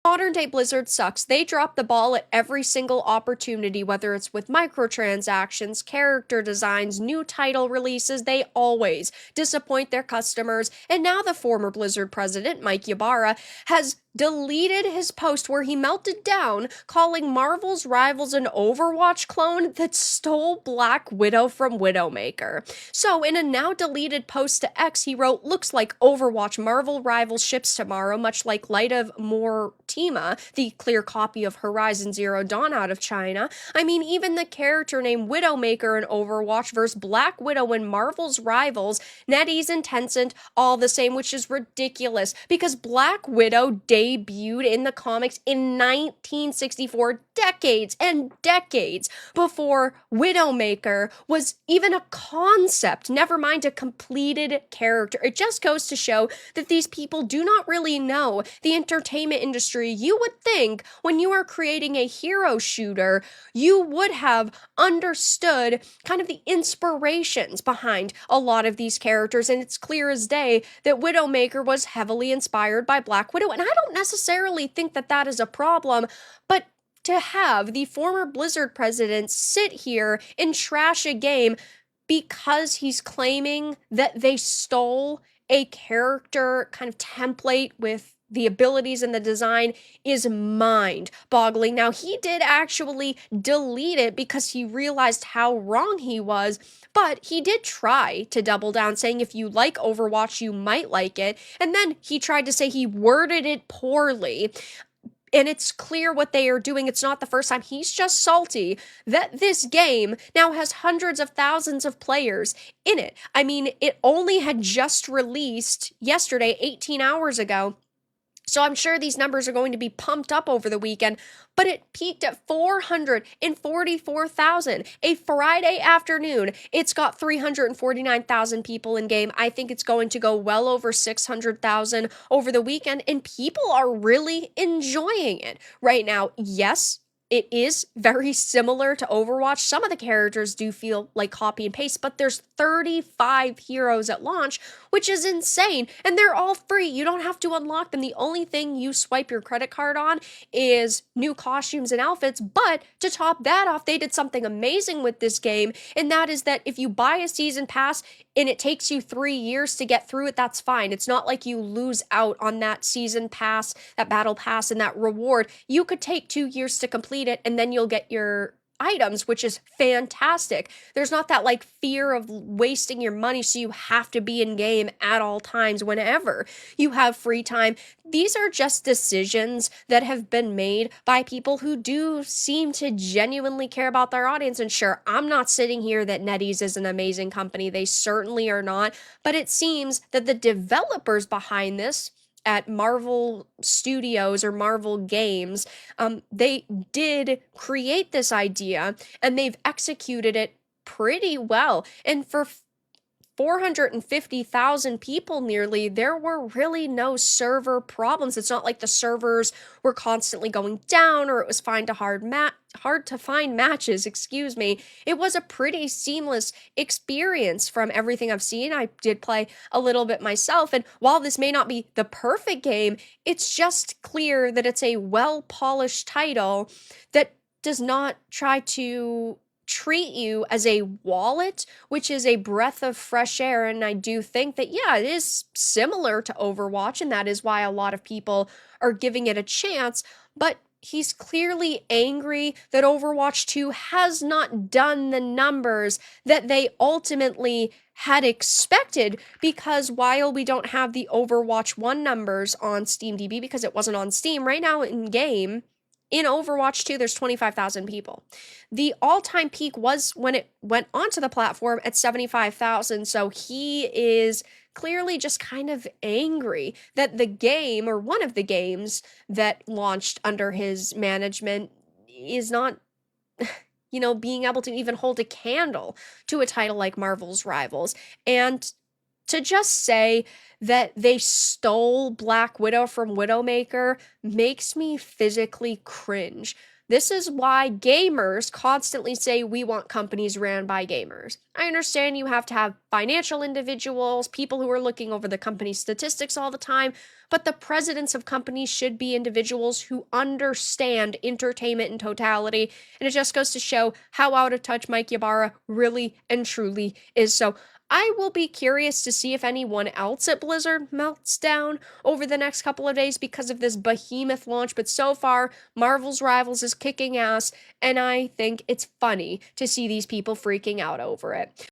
Modern day Blizzard sucks. They drop the ball at every single opportunity, whether it's with microtransactions, character designs, new title releases. They always disappoint their customers. And now the former Blizzard president, Mike Ybarra, has deleted his post where he melted down, calling Marvel's rivals an Overwatch clone that stole Black Widow from Widowmaker. So, in a now deleted post to X, he wrote, "Looks like Overwatch Marvel rivals ships tomorrow, much like Light of Mortima, the clear copy of Horizon Zero Dawn out of China. I mean, even the character named Widowmaker in Overwatch versus Black Widow and Marvel's rivals, NetEase and Tencent, all the same, which is ridiculous because Black Widow debuted in the comics in 1964, decades and decades before Widowmaker was even a concept, never mind a completed character. It just goes to show that these people do not really know the entertainment industry. You would think when you are creating a hero shooter, you would have understood kind of the inspirations behind a lot of these characters, and it's clear as day that Widowmaker was heavily inspired by Black Widow, and I don't necessarily think that that is a problem, but to have the former Blizzard president sit here and trash a game because he's claiming that they stole a character kind of template with the abilities and the design is mind-boggling. Now, he did actually delete it because he realized how wrong he was, but he did try to double down, saying if you like Overwatch, you might like it. And then he tried to say he worded it poorly. And it's clear what they are doing. It's not the first time. He's just salty that this game now has hundreds of thousands of players in it. I mean, it only had just released yesterday, 18 hours ago. So I'm sure these numbers are going to be pumped up over the weekend, but it peaked at 444,000. A Friday afternoon, it's got 349,000 people in game. I think it's going to go well over 600,000 over the weekend, and people are really enjoying it right now. Yes, it is very similar to Overwatch. Some of the characters do feel like copy and paste, but there's 35 heroes at launch, which is insane. And they're all free. You don't have to unlock them. The only thing you swipe your credit card on is new costumes and outfits. But to top that off, they did something amazing with this game. And that is that if you buy a season pass and it takes you 3 years to get through it, that's fine. It's not like you lose out on that season pass, that battle pass, and that reward. You could take 2 years to complete it, and then you'll get your items, which is fantastic. There's not that like fear of wasting your money, so you have to be in game at all times whenever you have free time. These are just decisions that have been made by people who do seem to genuinely care about their audience. And sure, I'm not sitting here that NetEase is an amazing company. They certainly are not, but it seems that the developers behind this at Marvel Studios or Marvel Games, they did create this idea and they've executed it pretty well. And for 450,000 people nearly, there were really no server problems. It's not like the servers were constantly going down or it was hard to find matches, excuse me. It was a pretty seamless experience from everything I've seen. I did play a little bit myself, and while this may not be the perfect game, it's just clear that it's a well-polished title that does not try to treat you as a wallet, which is a breath of fresh air. And I do think that, yeah, it is similar to Overwatch, and that is why a lot of people are giving it a chance. But he's clearly angry that Overwatch 2 has not done the numbers that they ultimately had expected, because while we don't have the Overwatch 1 numbers on SteamDB because it wasn't on Steam, right now in game, in Overwatch 2, there's 25,000 people. The all-time peak was when it went onto the platform at 75,000, so he is clearly just kind of angry that the game, or one of the games that launched under his management, is not, being able to even hold a candle to a title like Marvel's Rivals. And to just say that they stole Black Widow from Widowmaker makes me physically cringe. This is why gamers constantly say we want companies ran by gamers. I understand you have to have financial individuals, people who are looking over the company's statistics all the time, but the presidents of companies should be individuals who understand entertainment in totality. And it just goes to show how out of touch Mike Ybarra really and truly is. So I will be curious to see if anyone else at Blizzard melts down over the next couple of days because of this behemoth launch. But so far, Marvel's Rivals is kicking ass, and I think it's funny to see these people freaking out over it.